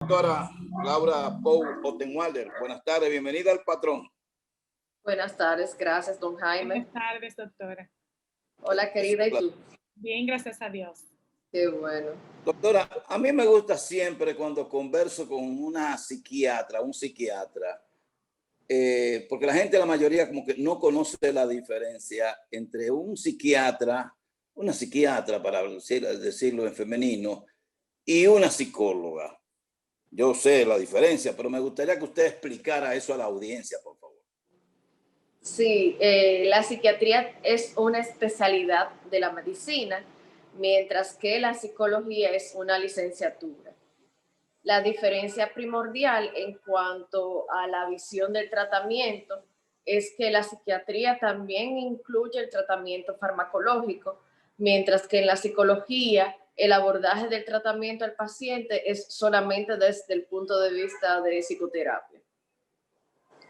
Doctora Laura Pou Ottenwalder, buenas tardes, bienvenida al patrón. Buenas tardes, gracias, don Jaime. Buenas tardes, doctora. Hola, querida, ¿y tú? Bien, gracias a Dios. Qué bueno. Doctora, a mí me gusta siempre cuando converso con una psiquiatra, un psiquiatra, porque la gente, la mayoría, como que no conoce la diferencia entre un psiquiatra, una psiquiatra, para decirlo en femenino, y una psicóloga. Yo sé la diferencia, pero me gustaría que usted explicara eso a la audiencia, por favor. Sí, la psiquiatría es una especialidad de la medicina, mientras que la psicología es una licenciatura. La diferencia primordial en cuanto a la visión del tratamiento es que la psiquiatría también incluye el tratamiento farmacológico, mientras que en la psicología el abordaje del tratamiento al paciente es solamente desde el punto de vista de psicoterapia.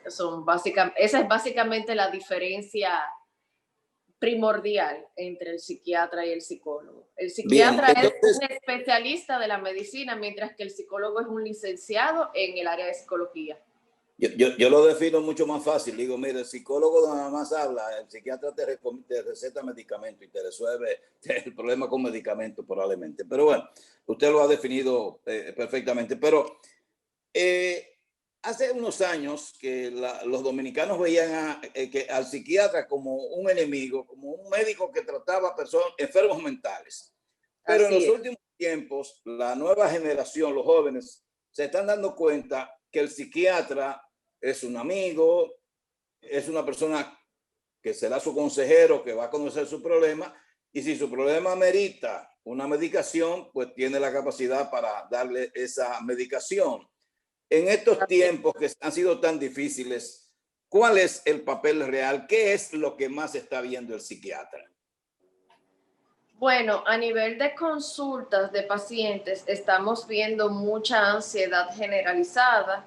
Esa es básicamente la diferencia primordial entre el psiquiatra y el psicólogo. El psiquiatra es un especialista de la medicina, mientras que el psicólogo es un licenciado en el área de psicología. Yo lo defino mucho más fácil. Digo, mire, el psicólogo nada más habla, el psiquiatra te receta medicamento y te resuelve el problema con medicamentos probablemente. Pero bueno, usted lo ha definido perfectamente. Pero hace unos años que los dominicanos veían al psiquiatra como un enemigo, como un médico que trataba a personas enfermos mentales. Pero en los últimos tiempos, la nueva generación, los jóvenes, se están dando cuenta que el psiquiatra es un amigo, es una persona que será su consejero, que va a conocer su problema, y si su problema merita una medicación, pues tiene la capacidad para darle esa medicación. En estos tiempos que han sido tan difíciles, ¿cuál es el papel real? ¿Qué es lo que más está viendo el psiquiatra? Bueno, a nivel de consultas de pacientes, estamos viendo mucha ansiedad generalizada,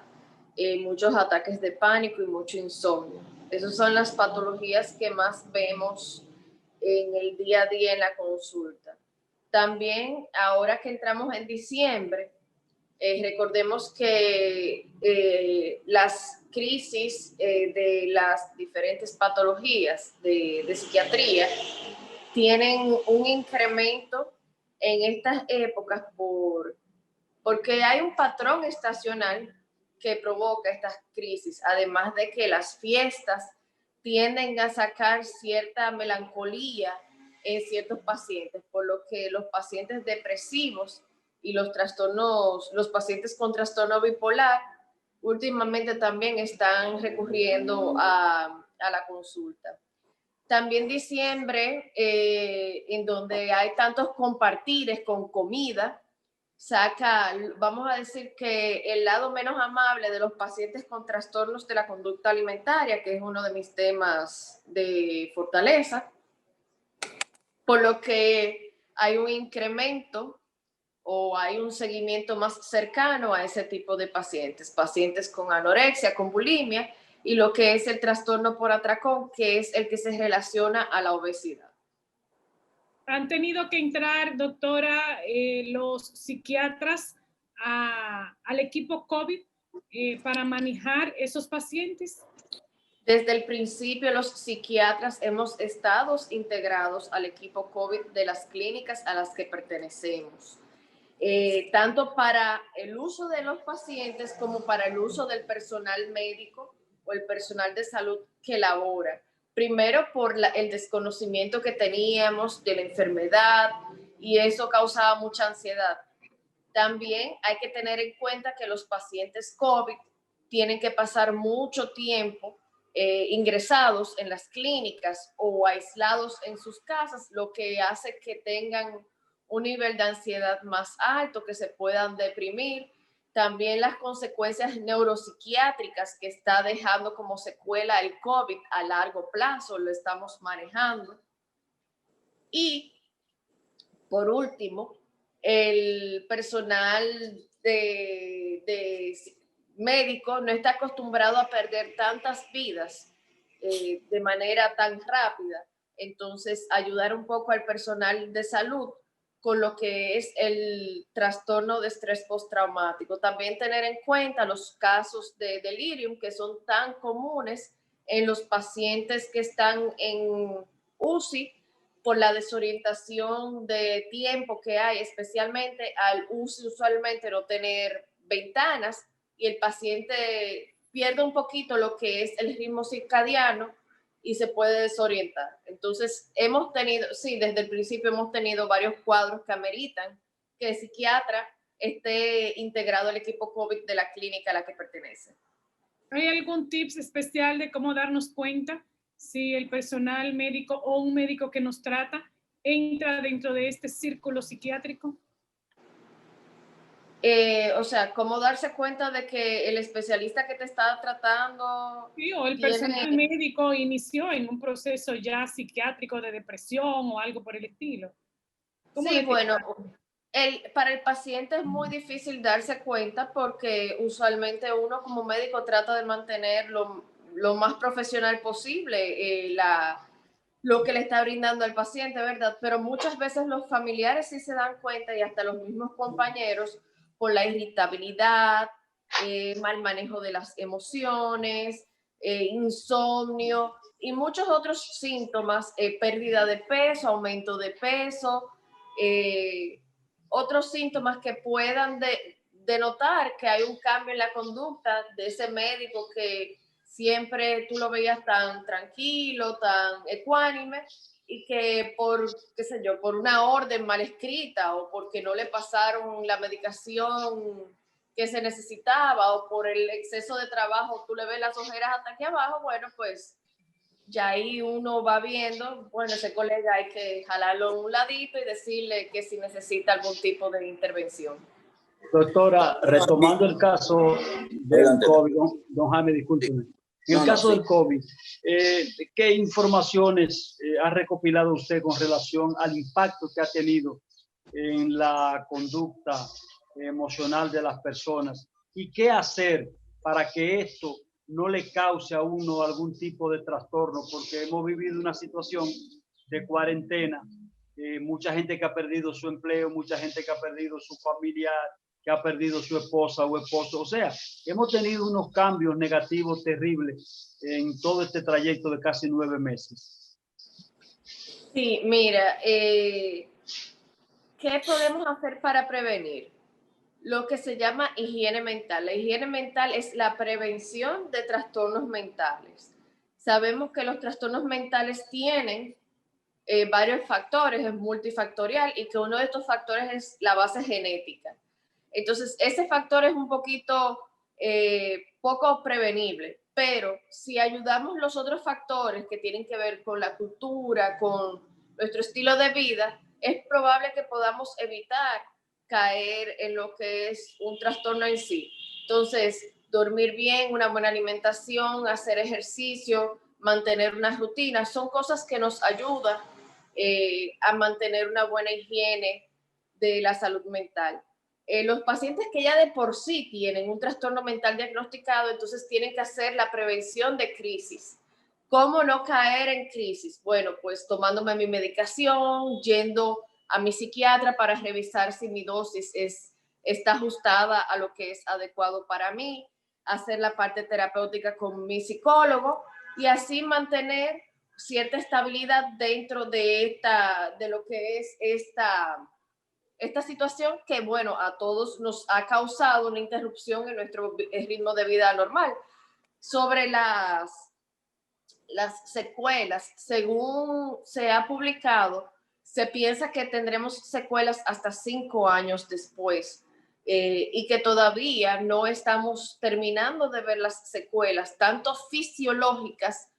muchos ataques de pánico y mucho insomnio. Esas son las patologías que más vemos en el día a día en la consulta. También, ahora que entramos en diciembre, recordemos que las crisis de las diferentes patologías de psiquiatría tienen un incremento en estas épocas porque hay un patrón estacional que provoca estas crisis, además de que las fiestas tienden a sacar cierta melancolía en ciertos pacientes, por lo que los pacientes depresivos y los pacientes con trastorno bipolar últimamente también están recurriendo a la consulta. También diciembre, en donde hay tantos compartires con comida, vamos a decir que el lado menos amable de los pacientes con trastornos de la conducta alimentaria, que es uno de mis temas de fortaleza, por lo que hay un incremento o hay un seguimiento más cercano a ese tipo de pacientes con anorexia, con bulimia, y lo que es el trastorno por atracón, que es el que se relaciona a la obesidad. ¿Han tenido que entrar, doctora, los psiquiatras al equipo COVID para manejar esos pacientes? Desde el principio, los psiquiatras hemos estado integrados al equipo COVID de las clínicas a las que pertenecemos. Tanto para el uso de los pacientes como para el uso del personal médico o el personal de salud que labora. Primero por el desconocimiento que teníamos de la enfermedad, y eso causaba mucha ansiedad. También hay que tener en cuenta que los pacientes COVID tienen que pasar mucho tiempo ingresados en las clínicas o aislados en sus casas, lo que hace que tengan un nivel de ansiedad más alto, que se puedan deprimir. También las consecuencias neuropsiquiátricas que está dejando como secuela el COVID a largo plazo, lo estamos manejando. Y, por último, el personal de médico no está acostumbrado a perder tantas vidas de manera tan rápida. Entonces, ayudar un poco al personal de salud con lo que es el trastorno de estrés postraumático. También tener en cuenta los casos de delirium que son tan comunes en los pacientes que están en UCI por la desorientación de tiempo que hay, especialmente al UCI usualmente no tener ventanas y el paciente pierde un poquito lo que es el ritmo circadiano y se puede desorientar. Entonces, hemos tenido, sí, desde el principio hemos tenido varios cuadros que ameritan que el psiquiatra esté integrado al equipo COVID de la clínica a la que pertenece. ¿Hay algún tips especial de cómo darnos cuenta si el personal médico o un médico que nos trata entra dentro de este círculo psiquiátrico? O sea, ¿cómo darse cuenta de que el especialista que te está tratando... Sí, o el personal médico inició en un proceso ya psiquiátrico de depresión o algo por el estilo? Sí, bueno, para el paciente es muy difícil darse cuenta porque usualmente uno como médico trata de mantener lo más profesional posible lo que le está brindando al paciente, ¿verdad? Pero muchas veces los familiares sí se dan cuenta y hasta los mismos compañeros por la irritabilidad, mal manejo de las emociones, insomnio y muchos otros síntomas, pérdida de peso, aumento de peso, otros síntomas que puedan denotar que hay un cambio en la conducta de ese médico que siempre tú lo veías tan tranquilo, tan ecuánime, y que por, qué sé yo, por una orden mal escrita o porque no le pasaron la medicación que se necesitaba o por el exceso de trabajo, tú le ves las ojeras hasta aquí abajo, bueno, pues ya ahí uno va viendo, bueno, ese colega hay que jalarlo a un ladito y decirle que si necesita algún tipo de intervención. Doctora, retomando el caso del COVID, don Jaime, discúlpeme. En el caso del COVID, ¿qué informaciones ha recopilado usted con relación al impacto que ha tenido en la conducta emocional de las personas? ¿Y qué hacer para que esto no le cause a uno algún tipo de trastorno? Porque hemos vivido una situación de cuarentena, mucha gente que ha perdido su empleo, mucha gente que ha perdido su familiar, que ha perdido su esposa o esposo. O sea, hemos tenido unos cambios negativos terribles en todo este trayecto de casi 9 meses. Sí, mira, ¿qué podemos hacer para prevenir? Lo que se llama higiene mental. La higiene mental es la prevención de trastornos mentales. Sabemos que los trastornos mentales tienen varios factores, es multifactorial y que uno de estos factores es la base genética. Entonces, ese factor es un poquito poco prevenible, pero si ayudamos los otros factores que tienen que ver con la cultura, con nuestro estilo de vida, es probable que podamos evitar caer en lo que es un trastorno en sí. Entonces, dormir bien, una buena alimentación, hacer ejercicio, mantener una rutina, son cosas que nos ayudan a mantener una buena higiene de la salud mental. Los pacientes que ya de por sí tienen un trastorno mental diagnosticado, entonces tienen que hacer la prevención de crisis. ¿Cómo no caer en crisis? Bueno, pues tomándome mi medicación, yendo a mi psiquiatra para revisar si mi dosis está ajustada a lo que es adecuado para mí, hacer la parte terapéutica con mi psicólogo y así mantener cierta estabilidad dentro de lo que es esta situación que, bueno, a todos nos ha causado una interrupción en nuestro ritmo de vida normal. Sobre las secuelas, según se ha publicado, se piensa que tendremos secuelas hasta 5 años después y que todavía no estamos terminando de ver las secuelas, tanto fisiológicas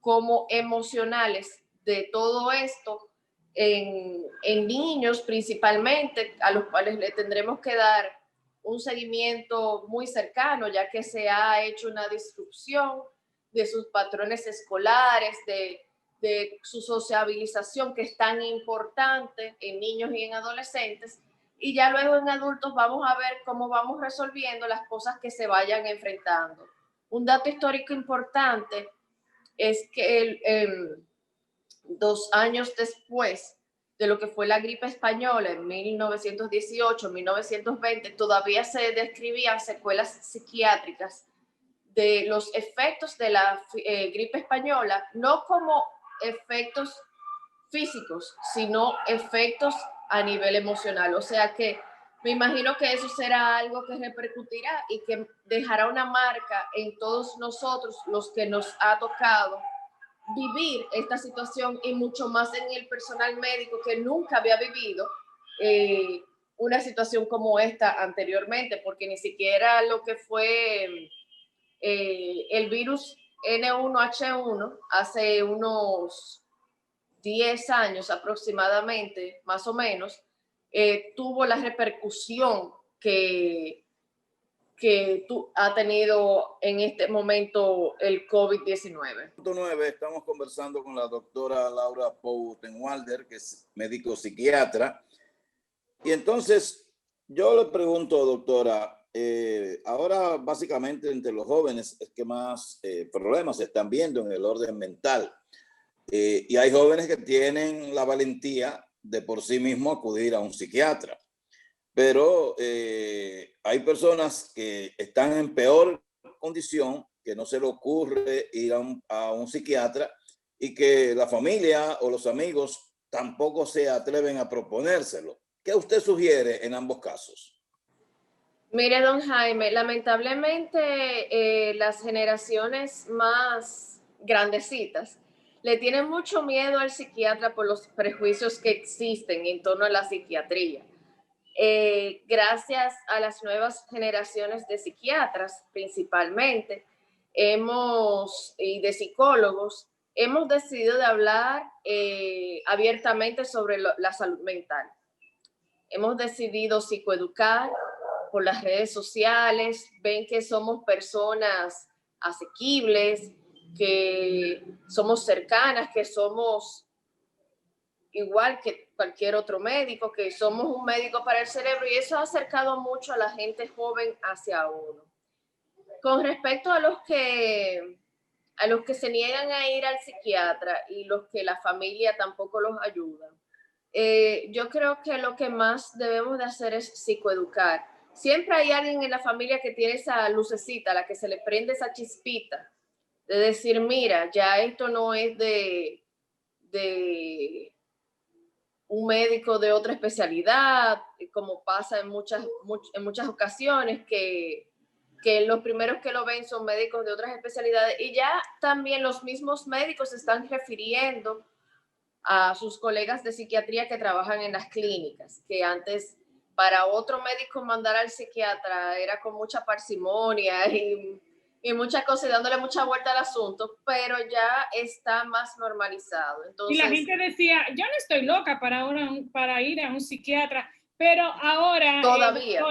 como emocionales de todo esto en niños principalmente, a los cuales le tendremos que dar un seguimiento muy cercano, ya que se ha hecho una disrupción de sus patrones escolares, de su sociabilización, que es tan importante en niños y en adolescentes, y ya luego en adultos vamos a ver cómo vamos resolviendo las cosas que se vayan enfrentando. Un dato histórico importante es que 2 años después de lo que fue la gripe española en 1918, 1920, todavía se describían secuelas psiquiátricas de los efectos de la gripe española, no como efectos físicos, sino efectos a nivel emocional. O sea que me imagino que eso será algo que repercutirá y que dejará una marca en todos nosotros, los que nos ha tocado vivir esta situación, y mucho más en el personal médico que nunca había vivido una situación como esta anteriormente, porque ni siquiera lo que fue el virus N1H1 hace unos 10 años aproximadamente, más o menos, tuvo la repercusión que ha tenido en este momento el COVID-19. Estamos conversando con la doctora Laura Poutenwalder, que es médico psiquiatra. Y entonces yo le pregunto, doctora, ahora básicamente entre los jóvenes es que más problemas se están viendo en el orden mental. Y hay jóvenes que tienen la valentía de por sí mismo acudir a un psiquiatra. Pero hay personas que están en peor condición, que no se le ocurre ir a un psiquiatra, y que la familia o los amigos tampoco se atreven a proponérselo. ¿Qué usted sugiere en ambos casos? Mire, don Jaime, lamentablemente las generaciones más grandecitas le tienen mucho miedo al psiquiatra por los prejuicios que existen en torno a la psiquiatría. Gracias a las nuevas generaciones de psiquiatras principalmente, y de psicólogos, hemos decidido de hablar abiertamente sobre la salud mental. Hemos decidido psicoeducar por las redes sociales, ven que somos personas asequibles, que somos cercanas, que somos igual que cualquier otro médico, que somos un médico para el cerebro, y eso ha acercado mucho a la gente joven hacia uno. Con respecto a los que se niegan a ir al psiquiatra y los que la familia tampoco los ayuda, yo creo que lo que más debemos de hacer es psicoeducar. Siempre hay alguien en la familia que tiene esa lucecita, a la que se le prende esa chispita, de decir, mira, ya esto no es de un médico de otra especialidad, como pasa en muchas ocasiones, que los primeros que lo ven son médicos de otras especialidades, y ya también los mismos médicos se están refiriendo a sus colegas de psiquiatría que trabajan en las clínicas, que antes para otro médico mandar al psiquiatra era con mucha parsimonia y muchas cosas, y dándole mucha vuelta al asunto, pero ya está más normalizado. Entonces, y la gente decía, yo no estoy loca para ir a un psiquiatra, pero ahora... Todavía.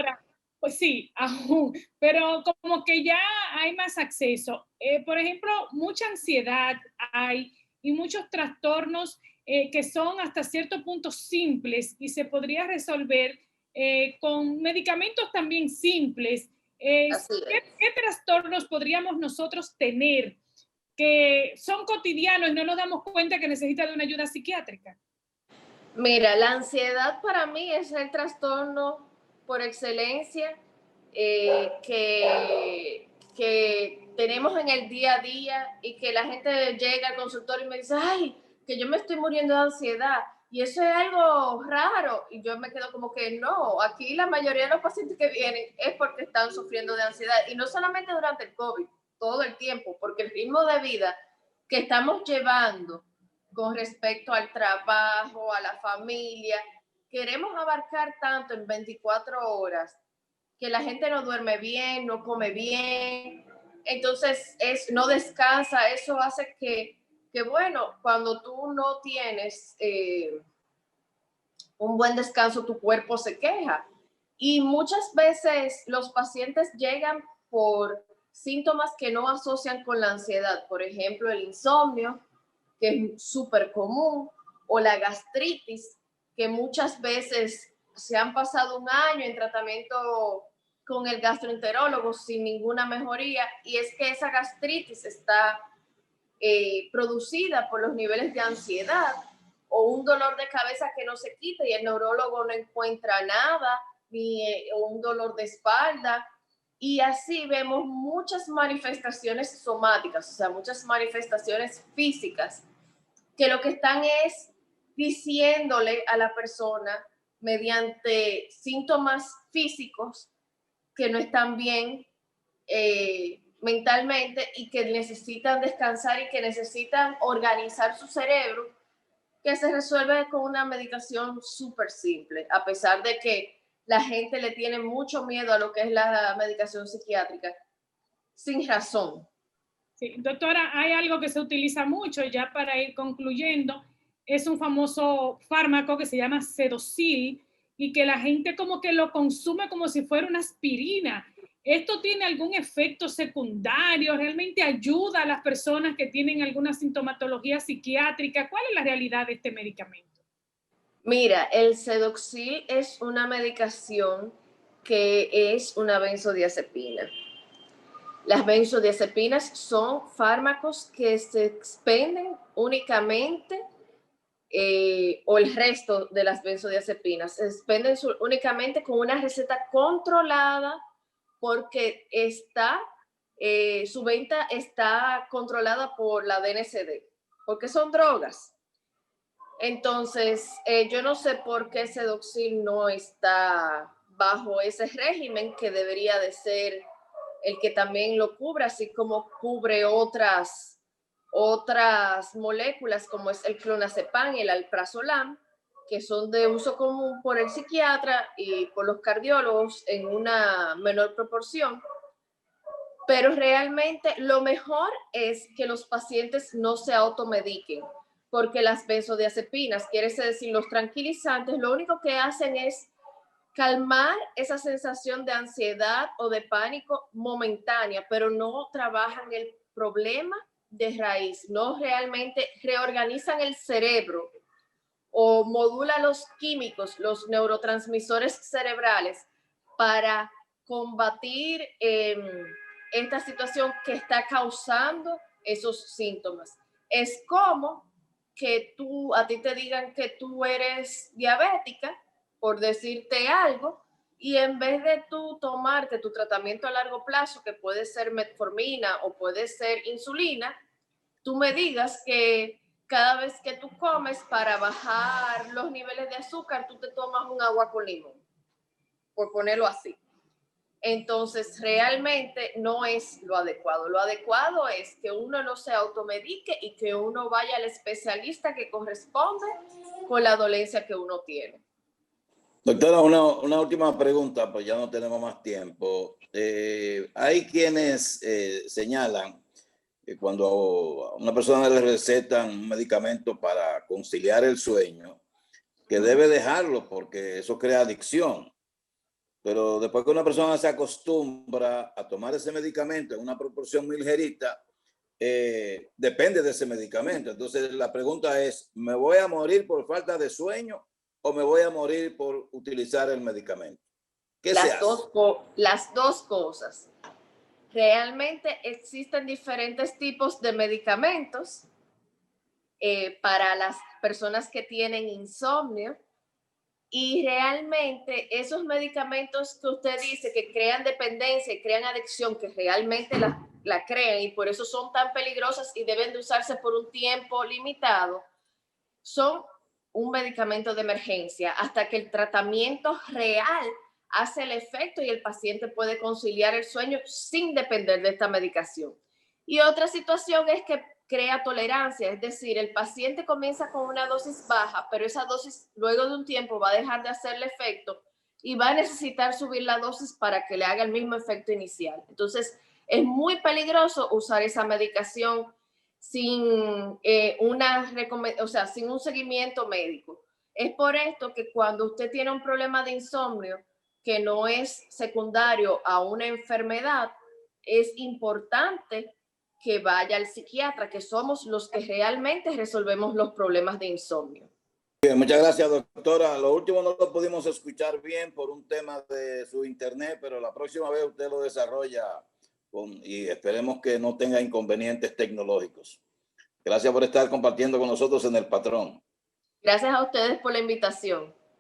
Pues sí, aún, pero como que ya hay más acceso. Por ejemplo, mucha ansiedad hay y muchos trastornos que son hasta cierto punto simples y se podría resolver con medicamentos también simples. ¿Qué trastornos podríamos nosotros tener que son cotidianos y no nos damos cuenta que necesita de una ayuda psiquiátrica? Mira, la ansiedad para mí es el trastorno por excelencia que tenemos en el día a día, y que la gente llega al consultorio y me dice, ay, que yo me estoy muriendo de ansiedad, y eso es algo raro, y yo me quedo como que no, aquí la mayoría de los pacientes que vienen es porque están sufriendo de ansiedad, y no solamente durante el COVID, todo el tiempo, porque el ritmo de vida que estamos llevando con respecto al trabajo, a la familia, queremos abarcar tanto en 24 horas que la gente no duerme bien, no come bien, entonces no descansa. Eso hace que bueno, cuando tú no tienes un buen descanso, tu cuerpo se queja. Y muchas veces los pacientes llegan por síntomas que no asocian con la ansiedad. Por ejemplo, el insomnio, que es súper común, o la gastritis, que muchas veces se han pasado un año en tratamiento con el gastroenterólogo sin ninguna mejoría, y es que esa gastritis está producida por los niveles de ansiedad o un dolor de cabeza que no se quita y el neurólogo no encuentra nada, ni un dolor de espalda. Y así vemos muchas manifestaciones somáticas, o sea, muchas manifestaciones físicas, que lo que están es diciéndole a la persona mediante síntomas físicos que no están bien mentalmente y que necesitan descansar y que necesitan organizar su cerebro, que se resuelve con una medicación súper simple, a pesar de que la gente le tiene mucho miedo a lo que es la medicación psiquiátrica, sin razón. Sí, doctora, hay algo que se utiliza mucho, ya para ir concluyendo, es un famoso fármaco que se llama Sedocil y que la gente como que lo consume como si fuera una aspirina. ¿Esto tiene algún efecto secundario? ¿Realmente ayuda a las personas que tienen alguna sintomatología psiquiátrica? ¿Cuál es la realidad de este medicamento? Mira, el Sedocil es una medicación que es una benzodiazepina. Las benzodiazepinas son fármacos que se expenden únicamente, o el resto de las benzodiazepinas, se expenden únicamente con una receta controlada porque su venta está controlada por la DNCD, porque son drogas. Entonces, yo no sé por qué Sedocil no está bajo ese régimen que debería de ser el que también lo cubra, así como cubre otras moléculas como es el clonazepam y el alprazolam, que son de uso común por el psiquiatra y por los cardiólogos en una menor proporción. Pero realmente lo mejor es que los pacientes no se automediquen, porque las benzodiazepinas, quiere decir los tranquilizantes, lo único que hacen es calmar esa sensación de ansiedad o de pánico momentánea, pero no trabajan el problema de raíz, no realmente reorganizan el cerebro o modulan los químicos, los neurotransmisores cerebrales para combatir esta situación que está causando esos síntomas. Es como que a ti te digan que tú eres diabética, por decirte algo, y en vez de tú tomarte tu tratamiento a largo plazo, que puede ser metformina o puede ser insulina, tú me digas que cada vez que tú comes para bajar los niveles de azúcar, tú te tomas un agua con limón, por ponerlo así. Entonces, realmente no es lo adecuado. Lo adecuado es que uno no se automedique y que uno vaya al especialista que corresponde con la dolencia que uno tiene. Doctora, una última pregunta, pues ya no tenemos más tiempo. Hay quienes señalan que cuando a una persona le recetan un medicamento para conciliar el sueño, que debe dejarlo porque eso crea adicción. Pero después que una persona se acostumbra a tomar ese medicamento en una proporción muy ligerita, depende de ese medicamento. Entonces la pregunta es, ¿me voy a morir por falta de sueño o me voy a morir por utilizar el medicamento? ¿Qué se hace? Las dos cosas. Realmente existen diferentes tipos de medicamentos para las personas que tienen insomnio. Y realmente esos medicamentos que usted dice que crean dependencia y crean adicción, que realmente la crean y por eso son tan peligrosas y deben de usarse por un tiempo limitado, son un medicamento de emergencia hasta que el tratamiento real hace el efecto y el paciente puede conciliar el sueño sin depender de esta medicación. Y otra situación es que crea tolerancia, es decir, el paciente comienza con una dosis baja, pero esa dosis luego de un tiempo va a dejar de hacerle efecto y va a necesitar subir la dosis para que le haga el mismo efecto inicial. Entonces, es muy peligroso usar esa medicación sin sin un seguimiento médico. Es por esto que cuando usted tiene un problema de insomnio que no es secundario a una enfermedad, es importante que vaya al psiquiatra, que somos los que realmente resolvemos los problemas de insomnio. Bien, muchas gracias, doctora. Lo último no lo pudimos escuchar bien por un tema de su internet, pero la próxima vez usted lo desarrolla y esperemos que no tenga inconvenientes tecnológicos. Gracias por estar compartiendo con nosotros en El Patrón. Gracias a ustedes por la invitación.